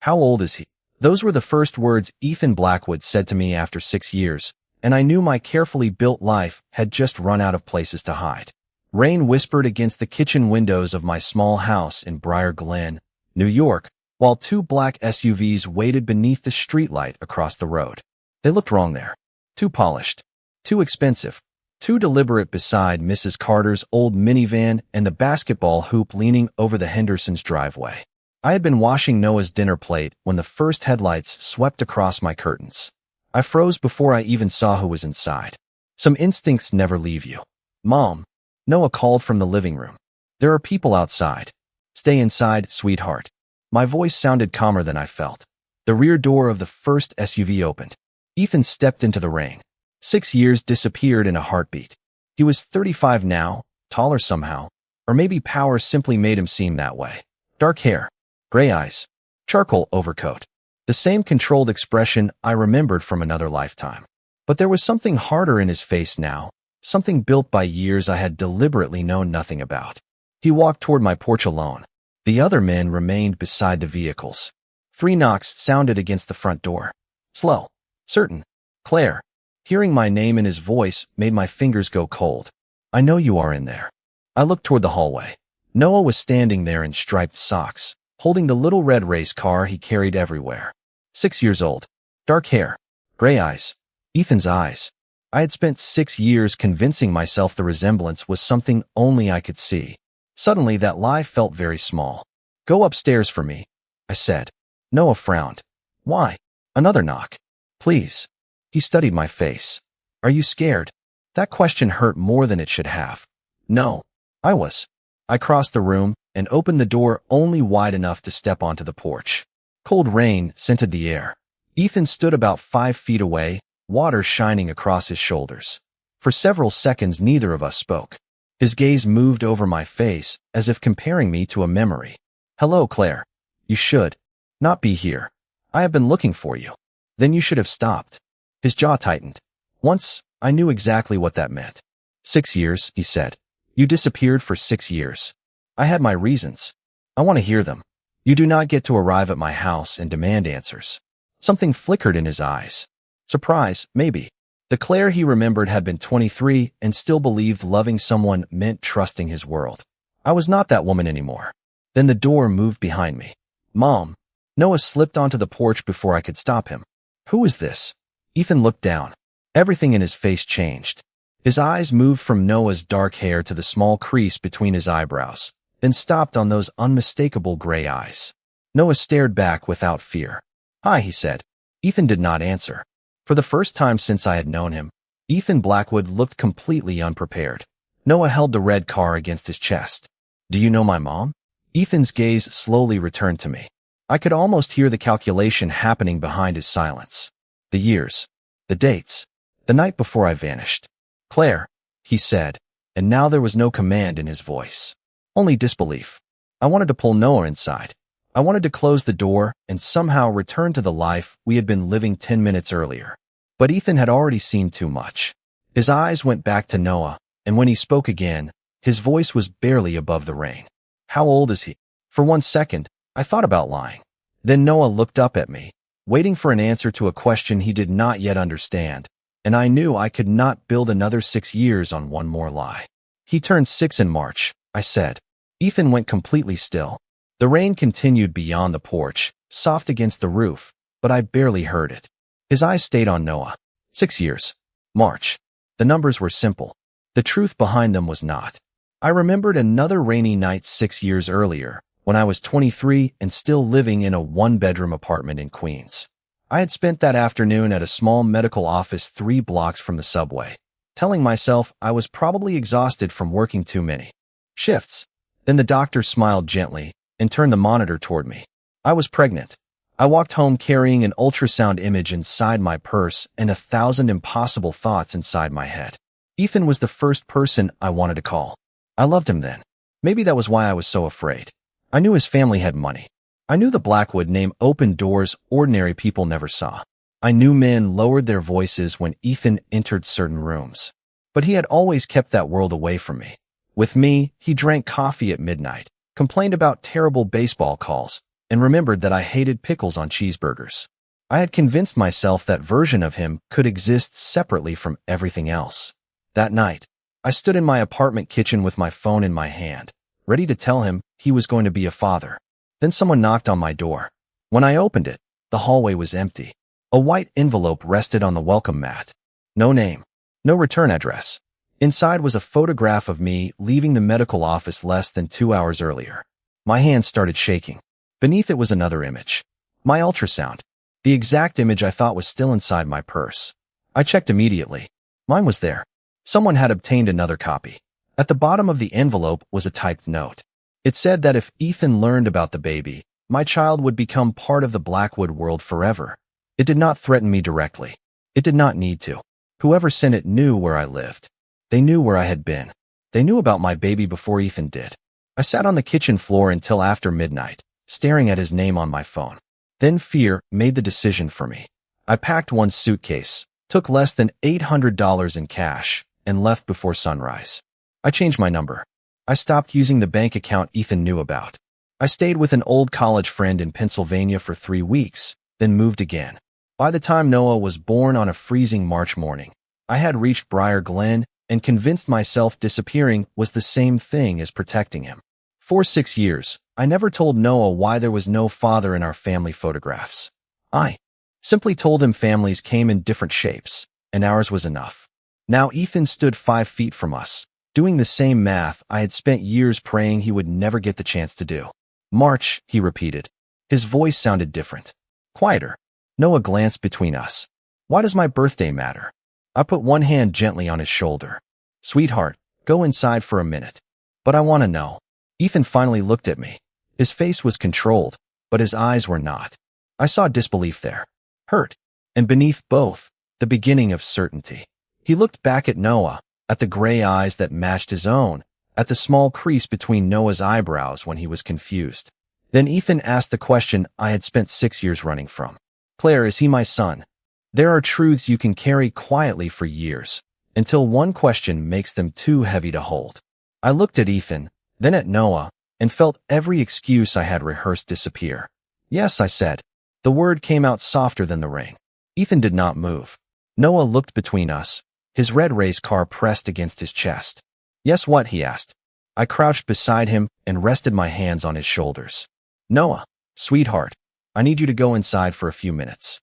How old is he? Those were the first words Ethan Blackwood said to me after 6 years, and I knew my carefully built life had just run out of places to hide. Rain whispered against the kitchen windows of my small house in Briar Glen, New York, while 2 black SUVs waited beneath the streetlight across the road. They looked wrong there. Too polished. Too expensive. Too deliberate beside Mrs. Carter's old minivan and the basketball hoop leaning over the Hendersons' driveway. I had been washing Noah's dinner plate when the first headlights swept across my curtains. I froze before I even saw who was inside. Some instincts never leave you. Mom, Noah called from the living room. There are people outside. Stay inside, sweetheart. My voice sounded calmer than I felt. The rear door of the first SUV opened. Ethan stepped into the rain. 6 years disappeared in a heartbeat. He was 35 now, taller somehow, or maybe power simply made him seem that way. Dark hair, gray eyes, charcoal overcoat. The same controlled expression I remembered from another lifetime. But there was something harder in his face now, something built by years I had deliberately known nothing about. He walked toward my porch alone. The other men remained beside the vehicles. 3 knocks sounded against the front door. Slow, certain. Claire. Hearing my name in his voice made my fingers go cold. I know you are in there. I looked toward the hallway. Noah was standing there in striped socks, holding the little red race car he carried everywhere. 6 years old. Dark hair. Gray eyes. Ethan's eyes. I had spent 6 years convincing myself the resemblance was something only I could see. Suddenly that lie felt very small. Go upstairs for me, I said. Noah frowned. Why? Another knock. Please. He studied my face. Are you scared? That question hurt more than it should have. No, I was. I crossed the room and opened the door only wide enough to step onto the porch. Cold rain scented the air. Ethan stood about 5 feet away, water shining across his shoulders. For several seconds neither of us spoke. His gaze moved over my face as if comparing me to a memory. Hello, Claire. You should not be here. I have been looking for you. Then you should have stopped. His jaw tightened. Once, I knew exactly what that meant. 6 years, he said. You disappeared for 6 years. I had my reasons. I want to hear them. You do not get to arrive at my house and demand answers. Something flickered in his eyes. Surprise, maybe. The Claire he remembered had been 23 and still believed loving someone meant trusting his world. I was not that woman anymore. Then the door moved behind me. Mom. Noah slipped onto the porch before I could stop him. Who is this? Ethan looked down. Everything in his face changed. His eyes moved from Noah's dark hair to the small crease between his eyebrows, then stopped on those unmistakable gray eyes. Noah stared back without fear. Hi, he said. Ethan did not answer. For the first time since I had known him, Ethan Blackwood looked completely unprepared. Noah held the red car against his chest. Do you know my mom? Ethan's gaze slowly returned to me. I could almost hear the calculation happening behind his silence. The years. The dates. The night before I vanished. Claire, he said, and now there was no command in his voice. Only disbelief. I wanted to pull Noah inside. I wanted to close the door and somehow return to the life we had been living 10 minutes earlier. But Ethan had already seen too much. His eyes went back to Noah, and when he spoke again, his voice was barely above the rain. How old is he? For 1 second, I thought about lying. Then Noah looked up at me, waiting for an answer to a question he did not yet understand, and I knew I could not build another 6 years on one more lie. He turned 6 in March, I said. Ethan went completely still. The rain continued beyond the porch, soft against the roof, but I barely heard it. His eyes stayed on Noah. 6 years. March. The numbers were simple. The truth behind them was not. I remembered another rainy night 6 years earlier, when I was 23 and still living in a 1-bedroom apartment in Queens. I had spent that afternoon at a small medical office 3 blocks from the subway, telling myself I was probably exhausted from working too many shifts. Then the doctor smiled gently and turned the monitor toward me. I was pregnant. I walked home carrying an ultrasound image inside my purse and 1,000 impossible thoughts inside my head. Ethan was the first person I wanted to call. I loved him then. Maybe that was why I was so afraid. I knew his family had money. I knew the Blackwood name opened doors ordinary people never saw. I knew men lowered their voices when Ethan entered certain rooms. But he had always kept that world away from me. With me, he drank coffee at midnight, complained about terrible baseball calls, and remembered that I hated pickles on cheeseburgers. I had convinced myself that version of him could exist separately from everything else. That night, I stood in my apartment kitchen with my phone in my hand, ready to tell him he was going to be a father. Then someone knocked on my door. When I opened it, the hallway was empty. A white envelope rested on the welcome mat. No name, no return address. Inside was a photograph of me leaving the medical office less than 2 hours earlier. My hands started shaking. Beneath it was another image. My ultrasound. The exact image I thought was still inside my purse. I checked immediately. Mine was there. Someone had obtained another copy. At the bottom of the envelope was a typed note. It said that if Ethan learned about the baby, my child would become part of the Blackwood world forever. It did not threaten me directly. It did not need to. Whoever sent it knew where I lived. They knew where I had been. They knew about my baby before Ethan did. I sat on the kitchen floor until after midnight, staring at his name on my phone. Then fear made the decision for me. I packed one suitcase, took less than $800 in cash, and left before sunrise. I changed my number. I stopped using the bank account Ethan knew about. I stayed with an old college friend in Pennsylvania for 3 weeks, then moved again. By the time Noah was born on a freezing March morning, I had reached Briar Glen and convinced myself disappearing was the same thing as protecting him. For 6 years, I never told Noah why there was no father in our family photographs. I simply told him families came in different shapes, and ours was enough. Now Ethan stood 5 feet from us, doing the same math I had spent years praying he would never get the chance to do. March, he repeated. His voice sounded different. Quieter. Noah glanced between us. Why does my birthday matter? I put one hand gently on his shoulder. Sweetheart, go inside for a minute. But I want to know. Ethan finally looked at me. His face was controlled, but his eyes were not. I saw disbelief there. Hurt. And beneath both, the beginning of certainty. He looked back at Noah, at the gray eyes that matched his own, at the small crease between Noah's eyebrows when he was confused. Then Ethan asked the question I had spent 6 years running from. Claire, is he my son? There are truths you can carry quietly for years, until one question makes them too heavy to hold. I looked at Ethan, then at Noah, and felt every excuse I had rehearsed disappear. Yes, I said. The word came out softer than the rain. Ethan did not move. Noah looked between us, his red race car pressed against his chest. Yes, what? He asked. I crouched beside him and rested my hands on his shoulders. Noah, sweetheart, I need you to go inside for a few minutes.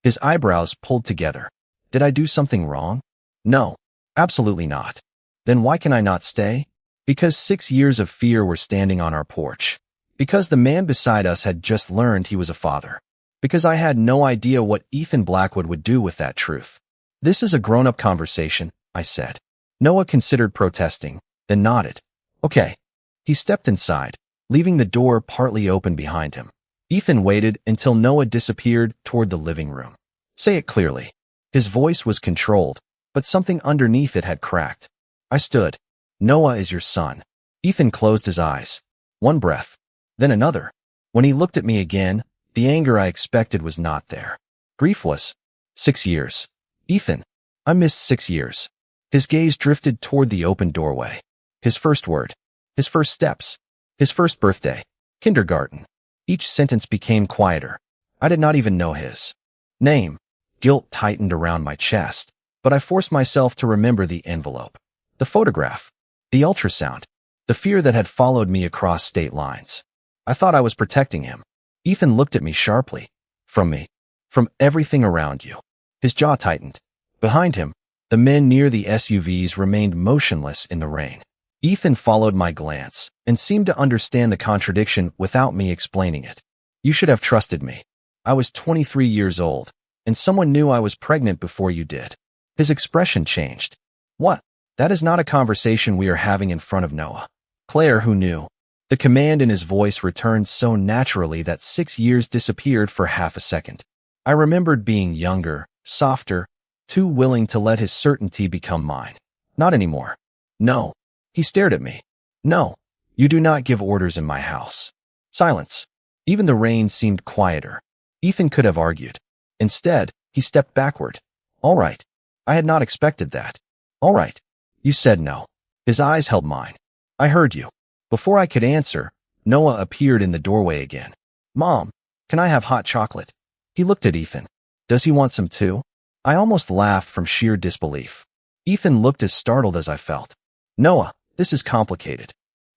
His eyebrows pulled together. Did I do something wrong? No, absolutely not. Then why can I not stay? Because 6 years of fear were standing on our porch. Because the man beside us had just learned he was a father. Because I had no idea what Ethan Blackwood would do with that truth. This is a grown-up conversation, I said. Noah considered protesting, then nodded. Okay. He stepped inside, leaving the door partly open behind him. Ethan waited until Noah disappeared toward the living room. Say it clearly. His voice was controlled, but something underneath it had cracked. I stood. Noah is your son. Ethan closed his eyes. One breath, then another. When he looked at me again, the anger I expected was not there. Grief was. 6 years. Ethan, I missed 6 years. His gaze drifted toward the open doorway. His first word. His first steps. His first birthday. Kindergarten. Each sentence became quieter. I did not even know his name. Guilt tightened around my chest, but I forced myself to remember the envelope, the photograph, the ultrasound, the fear that had followed me across state lines. I thought I was protecting him. Ethan looked at me sharply. From me. From everything around you. His jaw tightened. Behind him, the men near the SUVs remained motionless in the rain. Ethan followed my glance and seemed to understand the contradiction without me explaining it. You should have trusted me. I was 23 years old, and someone knew I was pregnant before you did. His expression changed. What? That is not a conversation we are having in front of Noah. Claire, who knew? The command in his voice returned so naturally that 6 years disappeared for half a second. I remembered being younger, softer, too willing to let his certainty become mine. Not anymore. No. He stared at me. No. You do not give orders in my house. Silence. Even the rain seemed quieter. Ethan could have argued. Instead, he stepped backward. All right. I had not expected that. All right. You said no. His eyes held mine. I heard you. Before I could answer, Noah appeared in the doorway again. Mom, can I have hot chocolate? He looked at Ethan. Does he want some too? I almost laughed from sheer disbelief. Ethan looked as startled as I felt. Noah, this is complicated.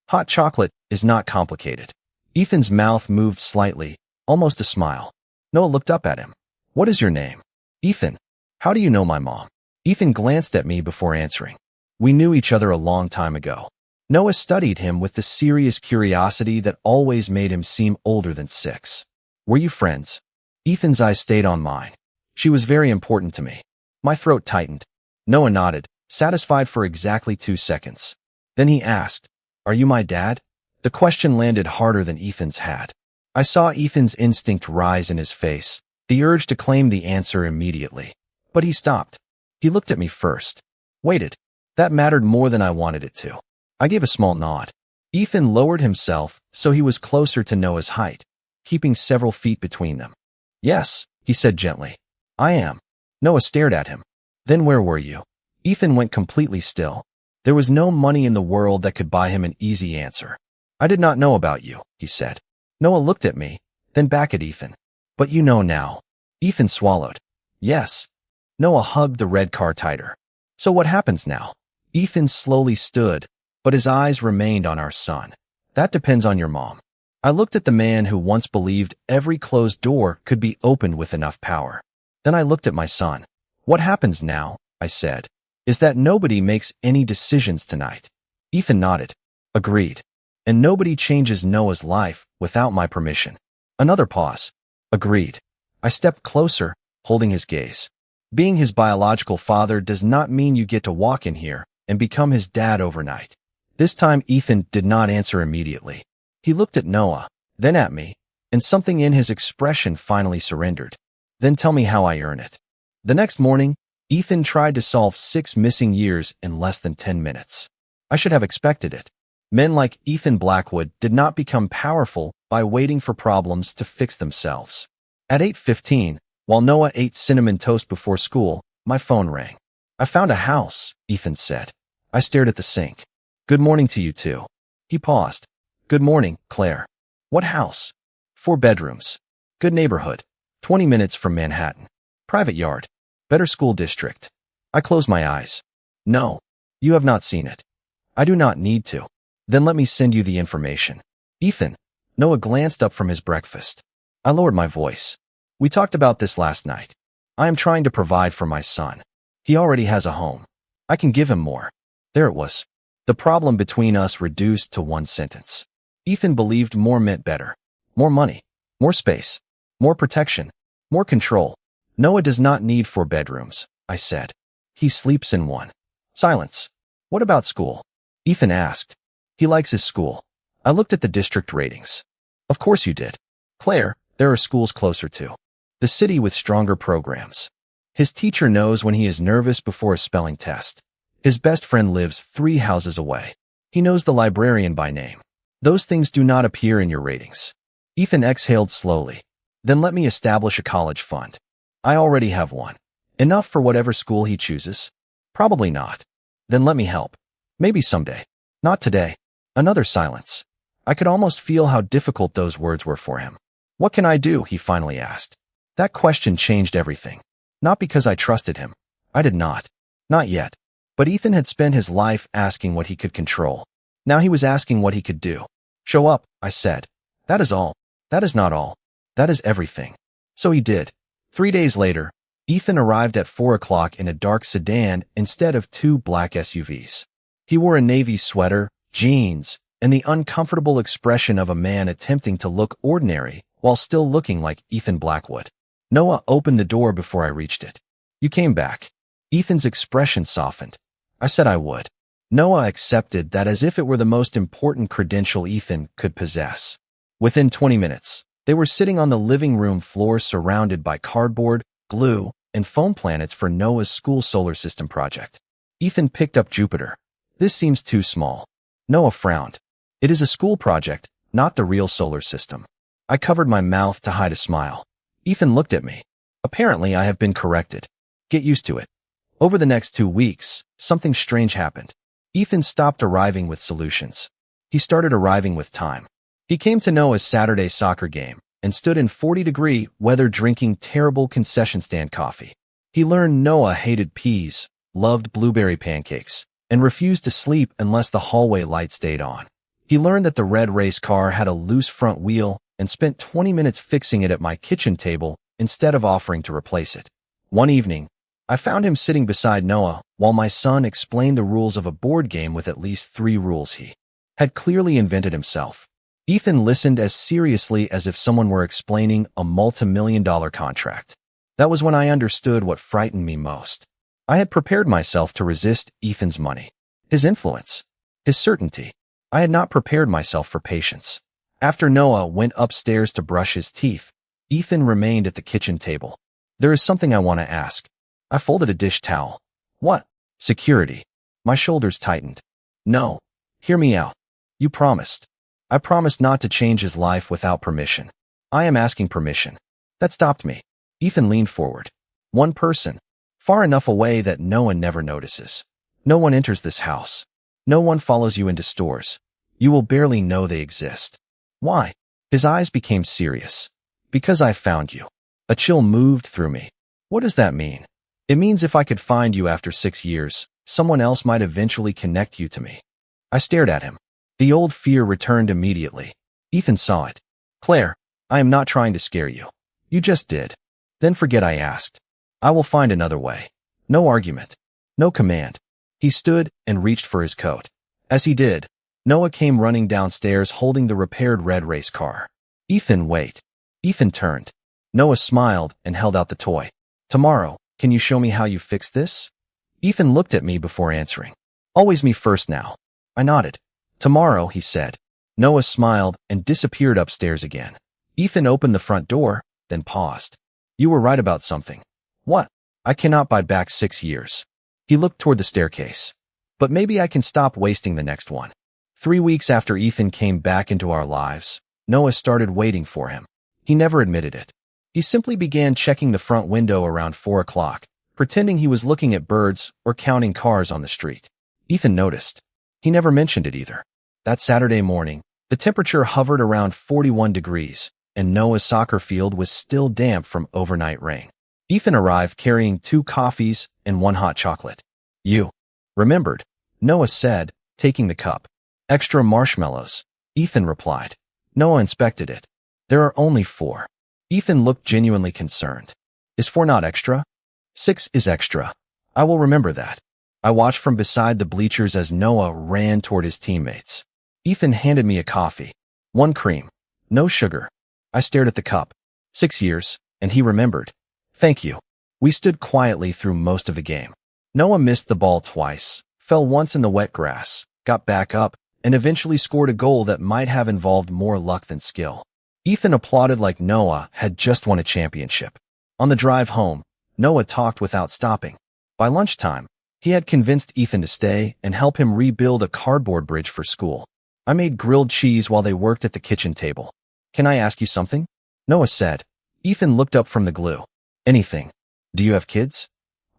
Hot chocolate is not complicated. Ethan's mouth moved slightly, almost a smile. Noah looked up at him. What is your name? Ethan. How do you know my mom? Ethan glanced at me before answering. We knew each other a long time ago. Noah studied him with the serious curiosity that always made him seem older than 6. Were you friends? Ethan's eyes stayed on mine. She was very important to me. My throat tightened. Noah nodded, satisfied for exactly 2 seconds. Then he asked, Are you my dad? The question landed harder than Ethan's had. I saw Ethan's instinct rise in his face, the urge to claim the answer immediately. But he stopped. He looked at me first. Waited. That mattered more than I wanted it to. I gave a small nod. Ethan lowered himself so he was closer to Noah's height, keeping several feet between them. Yes, he said gently. I am. Noah stared at him. Then where were you? Ethan went completely still. There was no money in the world that could buy him an easy answer. I did not know about you, he said. Noah looked at me, then back at Ethan. But you know now. Ethan swallowed. Yes. Noah hugged the red car tighter. So what happens now? Ethan slowly stood, but his eyes remained on our son. That depends on your mom. I looked at the man who once believed every closed door could be opened with enough power. Then I looked at my son. What happens now, I said, is that nobody makes any decisions tonight. Ethan nodded. Agreed. And nobody changes Noah's life without my permission. Another pause. Agreed. I stepped closer, holding his gaze. Being his biological father does not mean you get to walk in here and become his dad overnight. This time Ethan did not answer immediately. He looked at Noah, then at me, and something in his expression finally surrendered. Then tell me how I earn it. The next morning, Ethan tried to solve 6 missing years in less than 10 minutes. I should have expected it. Men like Ethan Blackwood did not become powerful by waiting for problems to fix themselves. At 8:15, while Noah ate cinnamon toast before school, my phone rang. I found a house, Ethan said. I stared at the sink. Good morning to you too. He paused. Good morning, Claire. What house? 4 bedrooms. Good neighborhood. 20 minutes from Manhattan. Private yard. Better school district. I closed my eyes. No, you have not seen it. I do not need to. Then let me send you the information. Ethan. Noah glanced up from his breakfast. I lowered my voice. We talked about this last night. I am trying to provide for my son. He already has a home. I can give him more. There it was. The problem between us reduced to one sentence. Ethan believed more meant better. More money. More space. More protection. More control. Noah does not need 4 bedrooms, I said. He sleeps in one. Silence. What about school? Ethan asked. He likes his school. I looked at the district ratings. Of course you did. Claire, there are schools closer to the city with stronger programs. His teacher knows when he is nervous before a spelling test. His best friend lives 3 houses away. He knows the librarian by name. Those things do not appear in your ratings. Ethan exhaled slowly. Then let me establish a college fund. I already have one. Enough for whatever school he chooses? Probably not. Then let me help. Maybe someday. Not today. Another silence. I could almost feel how difficult those words were for him. What can I do? He finally asked. That question changed everything. Not because I trusted him. I did not. Not yet. But Ethan had spent his life asking what he could control. Now he was asking what he could do. Show up, I said. That is all. That is not all. That is everything. So he did. 3 days later, Ethan arrived at 4 o'clock in a dark sedan instead of 2 black SUVs. He wore a navy sweater, jeans, and the uncomfortable expression of a man attempting to look ordinary while still looking like Ethan Blackwood. Noah opened the door before I reached it. You came back. Ethan's expression softened. I said I would. Noah accepted that as if it were the most important credential Ethan could possess. Within 20 minutes, they were sitting on the living room floor surrounded by cardboard, glue, and foam planets for Noah's school solar system project. Ethan picked up Jupiter. This seems too small. Noah frowned. It is a school project, not the real solar system. I covered my mouth to hide a smile. Ethan looked at me. Apparently, I have been corrected. Get used to it. Over the next 2 weeks, something strange happened. Ethan stopped arriving with solutions. He started arriving with time. He came to Noah's Saturday soccer game, and stood in 40-degree weather drinking terrible concession stand coffee. He learned Noah hated peas, loved blueberry pancakes, and refused to sleep unless the hallway light stayed on. He learned that the red race car had a loose front wheel and spent 20 minutes fixing it at my kitchen table instead of offering to replace it. One evening, I found him sitting beside Noah while my son explained the rules of a board game with at least 3 rules he had clearly invented himself. Ethan listened as seriously as if someone were explaining a multi-million-dollar contract. That was when I understood what frightened me most. I had prepared myself to resist Ethan's money, his influence, his certainty. I had not prepared myself for patience. After Noah went upstairs to brush his teeth, Ethan remained at the kitchen table. There is something I want to ask. I folded a dish towel. What? Security. My shoulders tightened. No. Hear me out. You promised. I promised not to change his life without permission. I am asking permission. That stopped me. Ethan leaned forward. One person. Far enough away that no one never notices. No one enters this house. No one follows you into stores. You will barely know they exist. Why? His eyes became serious. Because I found you. A chill moved through me. What does that mean? It means if I could find you after 6 years, someone else might eventually connect you to me. I stared at him. The old fear returned immediately. Ethan saw it. Claire, I am not trying to scare you. You just did. Then forget I asked. I will find another way. No argument. No command. He stood and reached for his coat. As he did, Noah came running downstairs holding the repaired red race car. Ethan, wait. Ethan turned. Noah smiled and held out the toy. Tomorrow, can you show me how you fix this? Ethan looked at me before answering. Always me first now. I nodded. Tomorrow, he said. Noah smiled and disappeared upstairs again. Ethan opened the front door, then paused. You were right about something. What? I cannot buy back 6 years. He looked toward the staircase. But maybe I can stop wasting the next one. 3 weeks after Ethan came back into our lives, Noah started waiting for him. He never admitted it. He simply began checking the front window around 4 o'clock, pretending he was looking at birds or counting cars on the street. Ethan noticed. He never mentioned it either. That Saturday morning, the temperature hovered around 41 degrees, and Noah's soccer field was still damp from overnight rain. Ethan arrived carrying 2 coffees and 1 hot chocolate. You remembered, Noah said, taking the cup. Extra marshmallows, Ethan replied. Noah inspected it. There are only 4. Ethan looked genuinely concerned. Is 4 not extra? 6 is extra. I will remember that. I watched from beside the bleachers as Noah ran toward his teammates. Ethan handed me a coffee. 1 cream. No sugar. I stared at the cup. 6 years, and he remembered. Thank you. We stood quietly through most of the game. Noah missed the ball twice, fell once in the wet grass, got back up, and eventually scored a goal that might have involved more luck than skill. Ethan applauded like Noah had just won a championship. On the drive home, Noah talked without stopping. By lunchtime, he had convinced Ethan to stay and help him rebuild a cardboard bridge for school. I made grilled cheese while they worked at the kitchen table. Can I ask you something? Noah said. Ethan looked up from the glue. Anything. Do you have kids?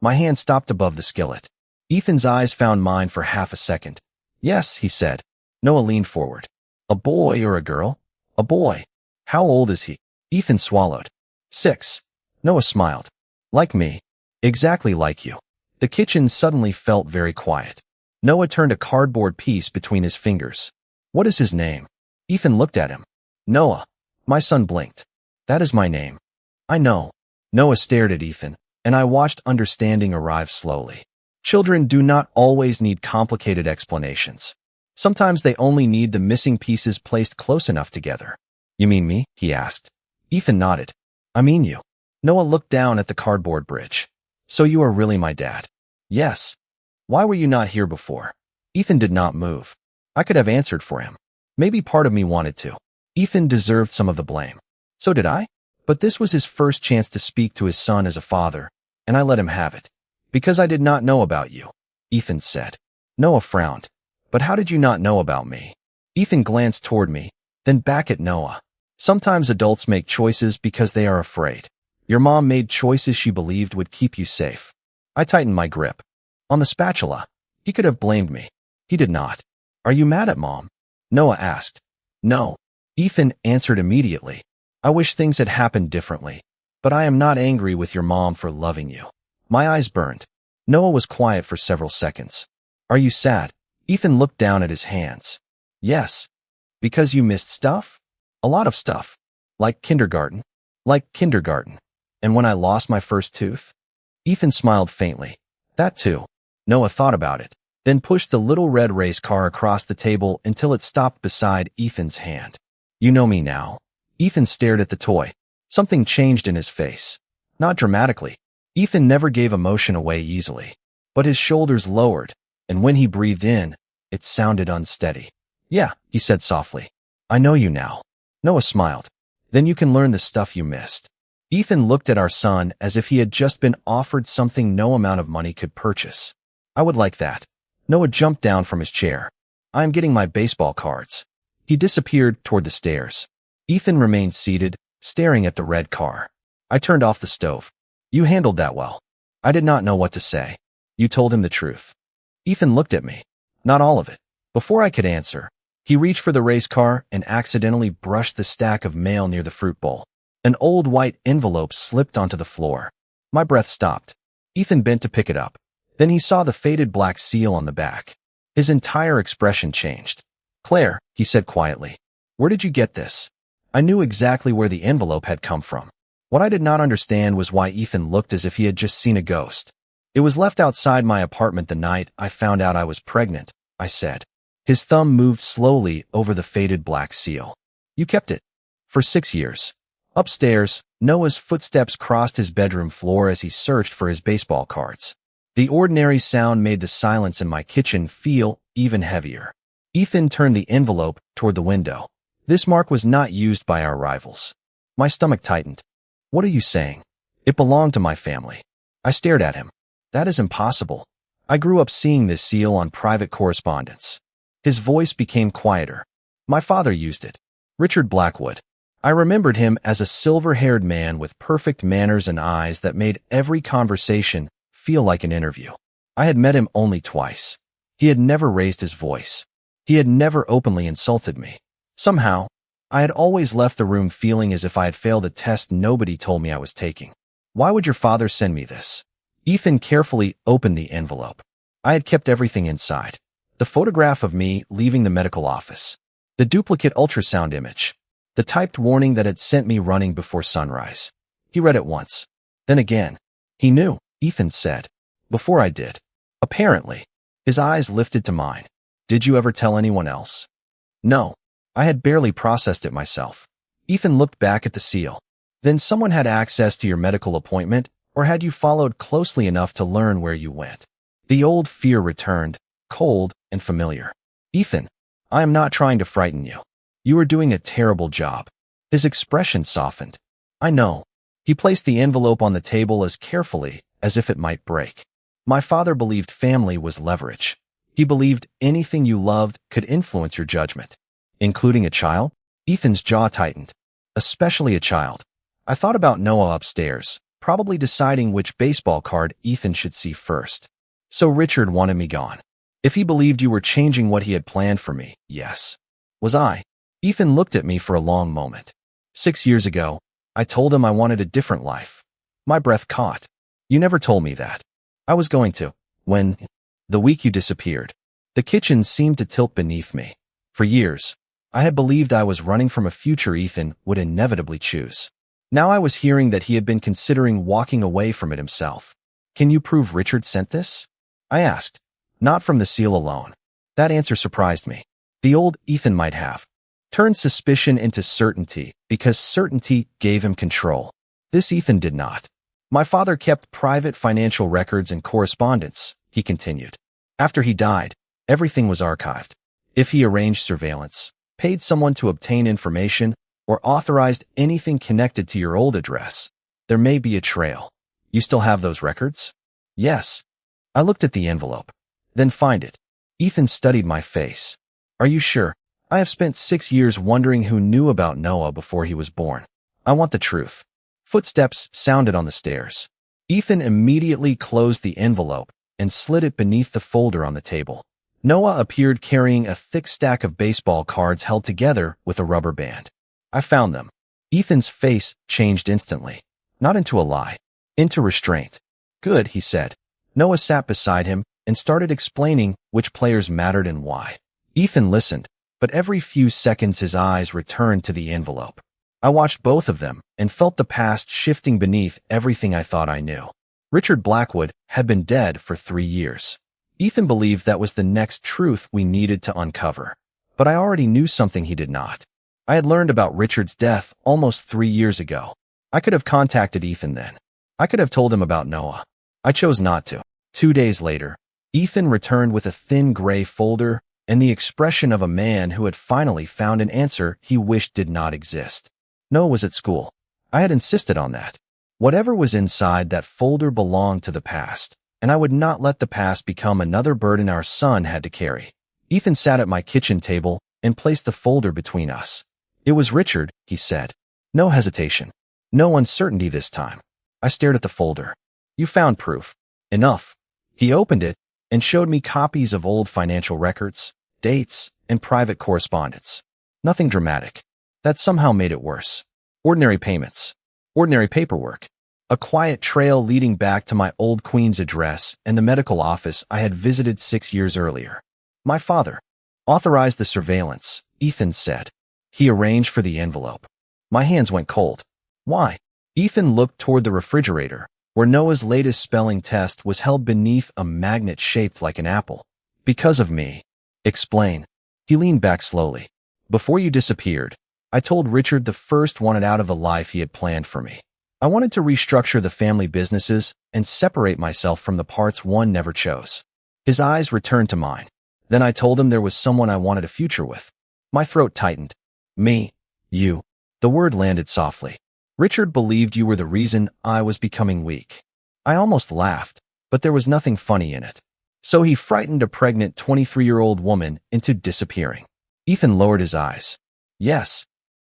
My hand stopped above the skillet. Ethan's eyes found mine for half a second. Yes, he said. Noah leaned forward. A boy or a girl? A boy. How old is he? Ethan swallowed. 6. Noah smiled. Like me. Exactly like you. The kitchen suddenly felt very quiet. Noah turned a cardboard piece between his fingers. What is his name? Ethan looked at him. Noah. My son blinked. That is my name. I know. Noah stared at Ethan, and I watched understanding arrive slowly. Children do not always need complicated explanations. Sometimes they only need the missing pieces placed close enough together. You mean me? He asked. Ethan nodded. I mean you. Noah looked down at the cardboard bridge. So you are really my dad? Yes. Why were you not here before? Ethan did not move. I could have answered for him. Maybe part of me wanted to. Ethan deserved some of the blame. So did I? But this was his first chance to speak to his son as a father, and I let him have it. Because I did not know about you, Ethan said. Noah frowned. But how did you not know about me? Ethan glanced toward me, then back at Noah. Sometimes adults make choices because they are afraid. Your mom made choices she believed would keep you safe. I tightened my grip. On the spatula. He could have blamed me. He did not. Are you mad at Mom? Noah asked. No. Ethan answered immediately. I wish things had happened differently, but I am not angry with your mom for loving you. My eyes burned. Noah was quiet for several seconds. Are you sad? Ethan looked down at his hands. Yes. Because you missed stuff? A lot of stuff. Like kindergarten. Like kindergarten. And when I lost my first tooth? Ethan smiled faintly. That too. Noah thought about it, then pushed the little red race car across the table until it stopped beside Ethan's hand. You know me now. Ethan stared at the toy. Something changed in his face. Not dramatically. Ethan never gave emotion away easily. But his shoulders lowered, and when he breathed in, it sounded unsteady. Yeah, he said softly. I know you now. Noah smiled. Then you can learn the stuff you missed. Ethan looked at our son as if he had just been offered something no amount of money could purchase. I would like that. Noah jumped down from his chair. I am getting my baseball cards. He disappeared toward the stairs. Ethan remained seated, staring at the red car. I turned off the stove. You handled that well. I did not know what to say. You told him the truth. Ethan looked at me. Not all of it. Before I could answer, he reached for the race car and accidentally brushed the stack of mail near the fruit bowl. An old white envelope slipped onto the floor. My breath stopped. Ethan bent to pick it up. Then he saw the faded black seal on the back. His entire expression changed. Claire, he said quietly, where did you get this? I knew exactly where the envelope had come from. What I did not understand was why Ethan looked as if he had just seen a ghost. It was left outside my apartment the night I found out I was pregnant, I said. His thumb moved slowly over the faded black seal. You kept it. For 6 years. Upstairs, Noah's footsteps crossed his bedroom floor as he searched for his baseball cards. The ordinary sound made the silence in my kitchen feel even heavier. Ethan turned the envelope toward the window. This mark was not used by our rivals. My stomach tightened. What are you saying? It belonged to my family. I stared at him. That is impossible. I grew up seeing this seal on private correspondence. His voice became quieter. My father used it. Richard Blackwood. I remembered him as a silver-haired man with perfect manners and eyes that made every conversation feel like an interview. I had met him only twice. He had never raised his voice. He had never openly insulted me. Somehow, I had always left the room feeling as if I had failed a test nobody told me I was taking. Why would your father send me this? Ethan carefully opened the envelope. I had kept everything inside. The photograph of me leaving the medical office. The duplicate ultrasound image. The typed warning that had sent me running before sunrise. He read it once. Then again. He knew, Ethan said. Before I did. Apparently. His eyes lifted to mine. Did you ever tell anyone else? No. I had barely processed it myself. Ethan looked back at the seal. Then someone had access to your medical appointment, or had you followed closely enough to learn where you went? The old fear returned, cold and familiar. Ethan, I am not trying to frighten you. You are doing a terrible job. His expression softened. I know. He placed the envelope on the table as carefully as if it might break. My father believed family was leverage. He believed anything you loved could influence your judgment. Including a child? Ethan's jaw tightened. Especially a child. I thought about Noah upstairs, probably deciding which baseball card Ethan should see first. So Richard wanted me gone. If he believed you were changing what he had planned for me, yes. Was I? Ethan looked at me for a long moment. 6 years ago, I told him I wanted a different life. My breath caught. You never told me that. I was going to. When? The week you disappeared. The kitchen seemed to tilt beneath me. For years, I had believed I was running from a future Ethan would inevitably choose. Now I was hearing that he had been considering walking away from it himself. Can you prove Richard sent this? I asked. Not from the seal alone. That answer surprised me. The old Ethan might have turned suspicion into certainty because certainty gave him control. This Ethan did not. My father kept private financial records and correspondence, he continued. After he died, everything was archived. If he arranged surveillance, paid someone to obtain information, or authorized anything connected to your old address, there may be a trail. You still have those records? Yes. I looked at the envelope. Then find it. Ethan studied my face. Are you sure? I have spent 6 years wondering who knew about Noah before he was born. I want the truth. Footsteps sounded on the stairs. Ethan immediately closed the envelope and slid it beneath the folder on the table. Noah appeared carrying a thick stack of baseball cards held together with a rubber band. I found them. Ethan's face changed instantly. Not into a lie. Into restraint. Good, he said. Noah sat beside him and started explaining which players mattered and why. Ethan listened, but every few seconds his eyes returned to the envelope. I watched both of them and felt the past shifting beneath everything I thought I knew. Richard Blackwood had been dead for 3 years. Ethan believed that was the next truth we needed to uncover. But I already knew something he did not. I had learned about Richard's death almost 3 years ago. I could have contacted Ethan then. I could have told him about Noah. I chose not to. 2 days later, Ethan returned with a thin gray folder and the expression of a man who had finally found an answer he wished did not exist. Noah was at school. I had insisted on that. Whatever was inside that folder belonged to the past, and I would not let the past become another burden our son had to carry. Ethan sat at my kitchen table and placed the folder between us. It was Richard, he said. No hesitation. No uncertainty this time. I stared at the folder. You found proof. Enough. He opened it and showed me copies of old financial records, dates, and private correspondence. Nothing dramatic. That somehow made it worse. Ordinary payments. Ordinary paperwork. A quiet trail leading back to my old Queens address and the medical office I had visited 6 years earlier. My father authorized the surveillance, Ethan said. He arranged for the envelope. My hands went cold. Why? Ethan looked toward the refrigerator, where Noah's latest spelling test was held beneath a magnet shaped like an apple. Because of me. Explain. He leaned back slowly. Before you disappeared, I told Richard the first wanted out of the life he had planned for me. I wanted to restructure the family businesses and separate myself from the parts one never chose. His eyes returned to mine. Then I told him there was someone I wanted a future with. My throat tightened. Me. You. The word landed softly. Richard believed you were the reason I was becoming weak. I almost laughed, but there was nothing funny in it. So he frightened a pregnant 23-year-old woman into disappearing. Ethan lowered his eyes. Yes.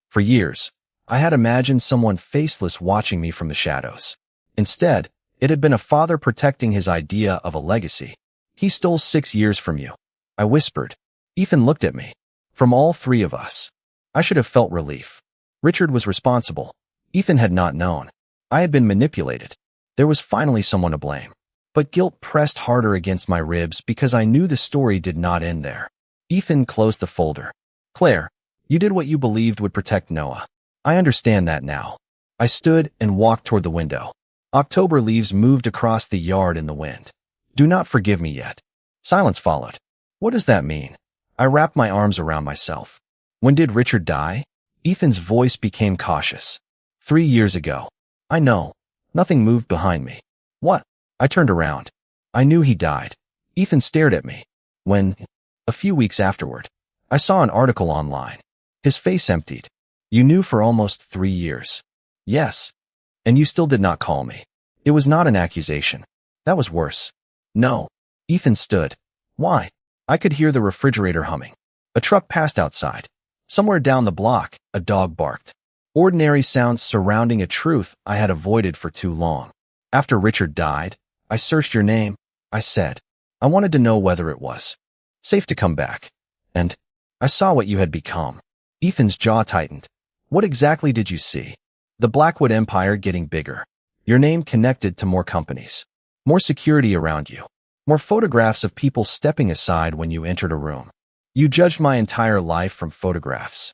For years, I had imagined someone faceless watching me from the shadows. Instead, it had been a father protecting his idea of a legacy. He stole 6 years from you. I whispered. Ethan looked at me. From all 3 of us. I should have felt relief. Richard was responsible. Ethan had not known. I had been manipulated. There was finally someone to blame. But guilt pressed harder against my ribs because I knew the story did not end there. Ethan closed the folder. Claire, you did what you believed would protect Noah. I understand that now. I stood and walked toward the window. October leaves moved across the yard in the wind. Do not forgive me yet. Silence followed. What does that mean? I wrapped my arms around myself. When did Richard die? Ethan's voice became cautious. 3 years ago. I know. Nothing moved behind me. What? I turned around. I knew he died. Ethan stared at me. When? A few weeks afterward. I saw an article online. His face emptied. You knew for almost 3 years. Yes. And you still did not call me. It was not an accusation. That was worse. No. Ethan stood. Why? I could hear the refrigerator humming. A truck passed outside. Somewhere down the block, a dog barked. Ordinary sounds surrounding a truth I had avoided for too long. After Richard died, I searched your name, I said. I wanted to know whether it was safe to come back. And I saw what you had become. Ethan's jaw tightened. What exactly did you see? The Blackwood empire getting bigger. Your name connected to more companies. More security around you. More photographs of people stepping aside when you entered a room. You judged my entire life from photographs.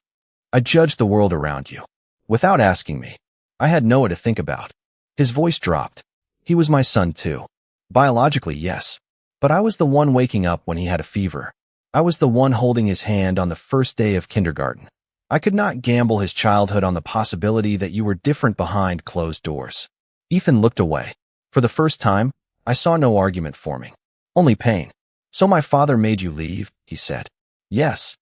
I judged the world around you. Without asking me. I had Noah to think about. His voice dropped. He was my son too. Biologically, yes. But I was the one waking up when he had a fever. I was the one holding his hand on the first day of kindergarten. I could not gamble his childhood on the possibility that you were different behind closed doors. Ethan looked away. For the first time, I saw no argument forming. Only pain. So my father made you leave, he said. Yes.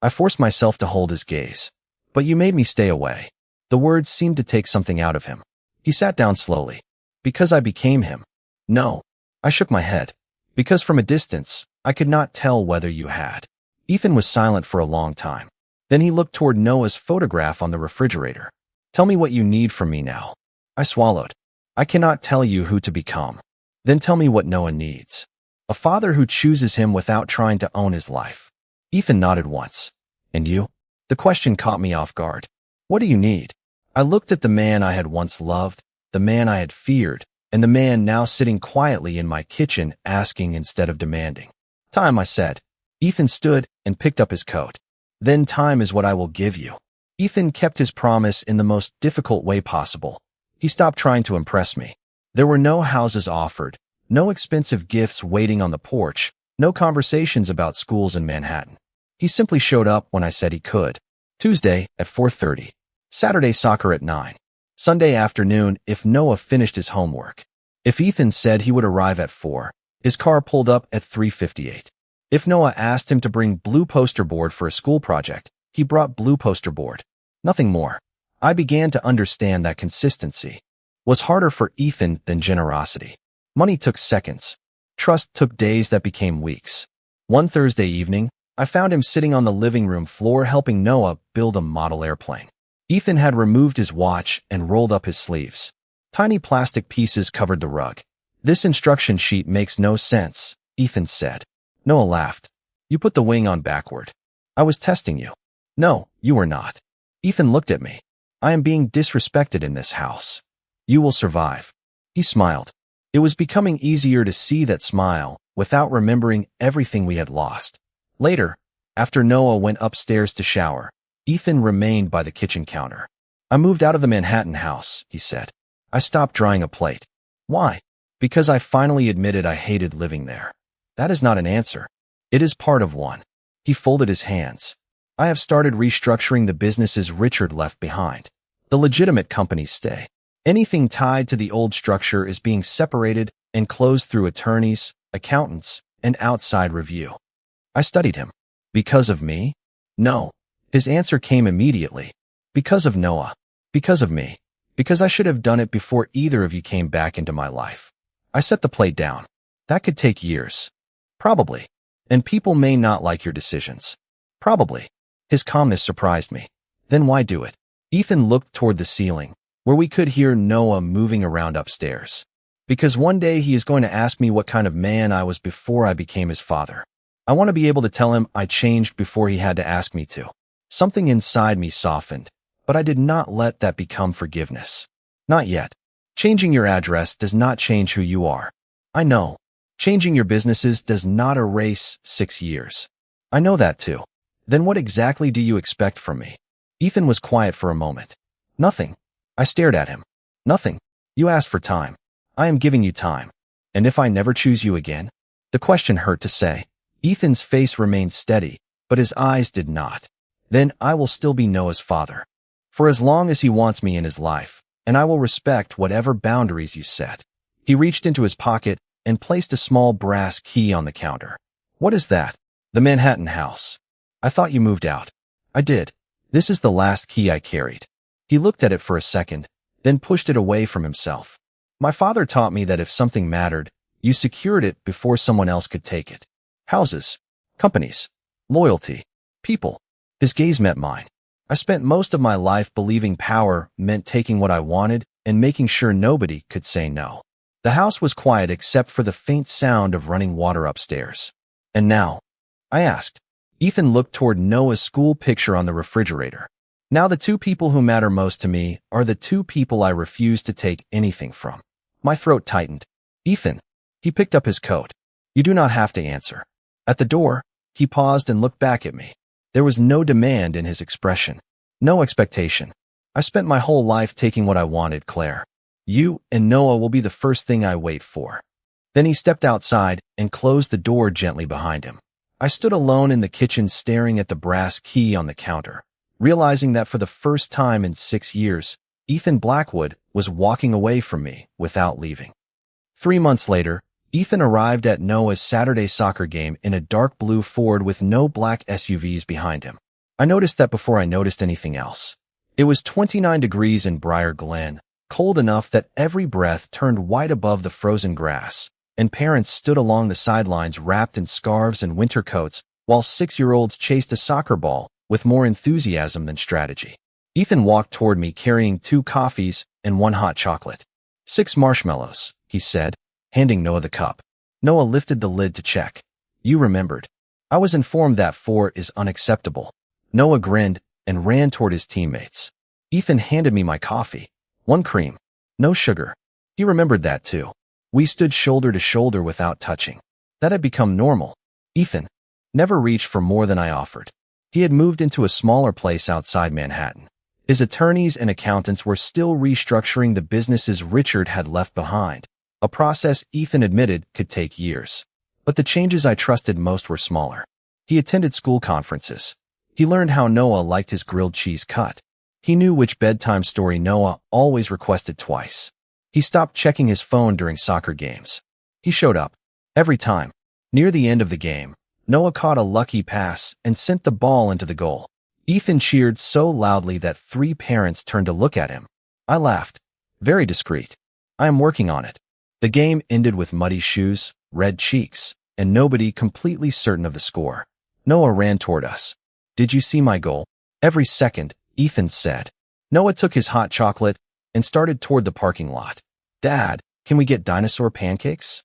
I forced myself to hold his gaze. But you made me stay away. The words seemed to take something out of him. He sat down slowly. Because I became him. No. I shook my head. Because from a distance, I could not tell whether you had. Ethan was silent for a long time. Then he looked toward Noah's photograph on the refrigerator. Tell me what you need from me now. I swallowed. I cannot tell you who to become. Then tell me what Noah needs. A father who chooses him without trying to own his life. Ethan nodded once. And you? The question caught me off guard. What do you need? I looked at the man I had once loved, the man I had feared, and the man now sitting quietly in my kitchen asking instead of demanding. Time, I said. Ethan stood and picked up his coat. Then time is what I will give you. Ethan kept his promise in the most difficult way possible. He stopped trying to impress me. There were no houses offered, no expensive gifts waiting on the porch, no conversations about schools in Manhattan. He simply showed up when I said he could. Tuesday at 4:30. Saturday soccer at 9. Sunday afternoon if Noah finished his homework. If Ethan said he would arrive at 4, his car pulled up at 3:58. If Noah asked him to bring blue poster board for a school project, he brought blue poster board. Nothing more. I began to understand that consistency was harder for Ethan than generosity. Money took seconds. Trust took days that became weeks. One Thursday evening, I found him sitting on the living room floor helping Noah build a model airplane. Ethan had removed his watch and rolled up his sleeves. Tiny plastic pieces covered the rug. This instruction sheet makes no sense, Ethan said. Noah laughed. You put the wing on backward. I was testing you. No, you were not. Ethan looked at me. I am being disrespected in this house. You will survive. He smiled. It was becoming easier to see that smile without remembering everything we had lost. Later, after Noah went upstairs to shower, Ethan remained by the kitchen counter. I moved out of the Manhattan house, he said. I stopped drying a plate. Why? Because I finally admitted I hated living there. That is not an answer. It is part of one. He folded his hands. I have started restructuring the businesses Richard left behind. The legitimate companies stay. Anything tied to the old structure is being separated and closed through attorneys, accountants, and outside review. I studied him. Because of me? No. His answer came immediately. Because of Noah. Because of me. Because I should have done it before either of you came back into my life. I set the plate down. That could take years. Probably. And people may not like your decisions. Probably. His calmness surprised me. Then why do it? Ethan looked toward the ceiling, where we could hear Noah moving around upstairs. Because one day he is going to ask me what kind of man I was before I became his father. I want to be able to tell him I changed before he had to ask me to. Something inside me softened, but I did not let that become forgiveness. Not yet. Changing your address does not change who you are. I know. Changing your businesses does not erase 6 years. I know that too. Then what exactly do you expect from me? Ethan was quiet for a moment. Nothing. I stared at him. Nothing. You asked for time. I am giving you time. And if I never choose you again? The question hurt to say. Ethan's face remained steady, but his eyes did not. Then I will still be Noah's father. For as long as he wants me in his life, and I will respect whatever boundaries you set. He reached into his pocket and placed a small brass key on the counter. What is that? The Manhattan house. I thought you moved out. I did. This is the last key I carried. He looked at it for a second, then pushed it away from himself. My father taught me that if something mattered, you secured it before someone else could take it. Houses, companies, loyalty, people. His gaze met mine. I spent most of my life believing power meant taking what I wanted and making sure nobody could say no. The house was quiet except for the faint sound of running water upstairs. And now? I asked. Ethan looked toward Noah's school picture on the refrigerator. Now the two people who matter most to me are the two people I refuse to take anything from. My throat tightened. Ethan. He picked up his coat. You do not have to answer. At the door, he paused and looked back at me. There was no demand in his expression. No expectation. I spent my whole life taking what I wanted, Claire. You and Noah will be the first thing I wait for. Then he stepped outside and closed the door gently behind him. I stood alone in the kitchen staring at the brass key on the counter, realizing that for the first time in 6 years, Ethan Blackwood was walking away from me without leaving. 3 months later, Ethan arrived at Noah's Saturday soccer game in a dark blue Ford with no black SUVs behind him. I noticed that before I noticed anything else. It was 29 degrees in Briar Glen, cold enough that every breath turned white above the frozen grass, and parents stood along the sidelines wrapped in scarves and winter coats, while 6-year-olds chased a soccer ball with more enthusiasm than strategy. Ethan walked toward me carrying 2 coffees and 1 hot chocolate. 6 marshmallows, he said, handing Noah the cup. Noah lifted the lid to check. You remembered. I was informed that 4 is unacceptable. Noah grinned and ran toward his teammates. Ethan handed me my coffee. One cream. No sugar. He remembered that too. We stood shoulder to shoulder without touching. That had become normal. Ethan never reached for more than I offered. He had moved into a smaller place outside Manhattan. His attorneys and accountants were still restructuring the businesses Richard had left behind, a process Ethan admitted could take years. But the changes I trusted most were smaller. He attended school conferences. He learned how Noah liked his grilled cheese cut. He knew which bedtime story Noah always requested twice. He stopped checking his phone during soccer games. He showed up. Every time. Near the end of the game, Noah caught a lucky pass and sent the ball into the goal. Ethan cheered so loudly that 3 parents turned to look at him. I laughed. Very discreet. I am working on it. The game ended with muddy shoes, red cheeks, and nobody completely certain of the score. Noah ran toward us. Did you see my goal? Every second, Ethan said. Noah took his hot chocolate and started toward the parking lot. Dad, can we get dinosaur pancakes?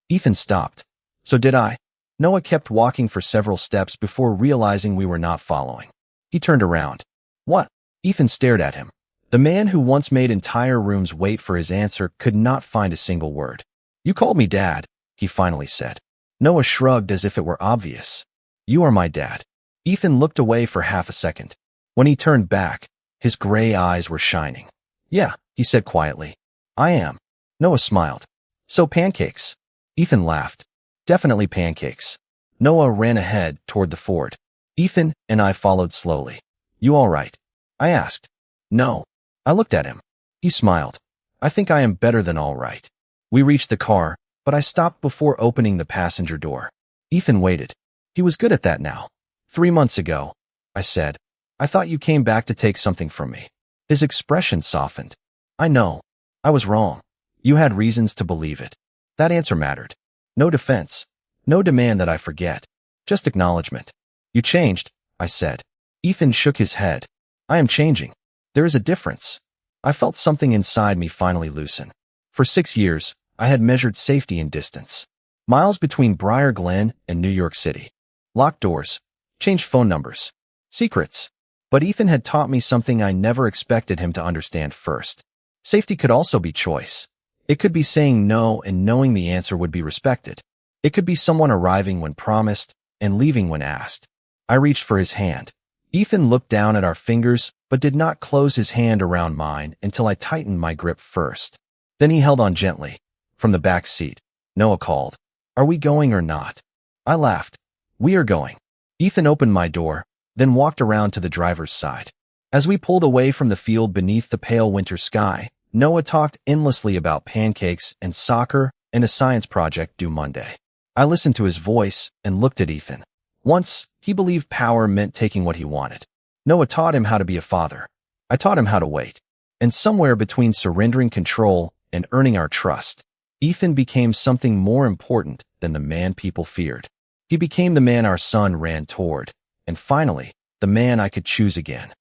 Ethan stopped. So did I. Noah kept walking for several steps before realizing we were not following. He turned around. What? Ethan stared at him. The man who once made entire rooms wait for his answer could not find a single word. You called me Dad, he finally said. Noah shrugged as if it were obvious. You are my dad. Ethan looked away for half a second. When he turned back, his gray eyes were shining. Yeah, he said quietly. I am. Noah smiled. So pancakes. Ethan laughed. Definitely pancakes. Noah ran ahead toward the Ford. Ethan and I followed slowly. You all right? I asked. No. I looked at him. He smiled. I think I am better than all right. We reached the car, but I stopped before opening the passenger door. Ethan waited. He was good at that now. 3 months ago, I said, I thought you came back to take something from me. His expression softened. I know. I was wrong. You had reasons to believe it. That answer mattered. No defense. No demand that I forget. Just acknowledgement. You changed, I said. Ethan shook his head. I am changing. There is a difference. I felt something inside me finally loosen. For 6 years, I had measured safety in distance. Miles between Briar Glen and New York City. Locked doors. Changed phone numbers. Secrets. But Ethan had taught me something I never expected him to understand first. Safety could also be choice. It could be saying no and knowing the answer would be respected. It could be someone arriving when promised and leaving when asked. I reached for his hand. Ethan looked down at our fingers, but did not close his hand around mine until I tightened my grip first. Then he held on gently. From the back seat, Noah called. Are we going or not? I laughed. We are going. Ethan opened my door, then walked around to the driver's side. As we pulled away from the field beneath the pale winter sky, Noah talked endlessly about pancakes and soccer and a science project due Monday. I listened to his voice and looked at Ethan. Once, he believed power meant taking what he wanted. Noah taught him how to be a father. I taught him how to wait. And somewhere between surrendering control and earning our trust, Ethan became something more important than the man people feared. He became the man our son ran toward, and finally, the man I could choose again.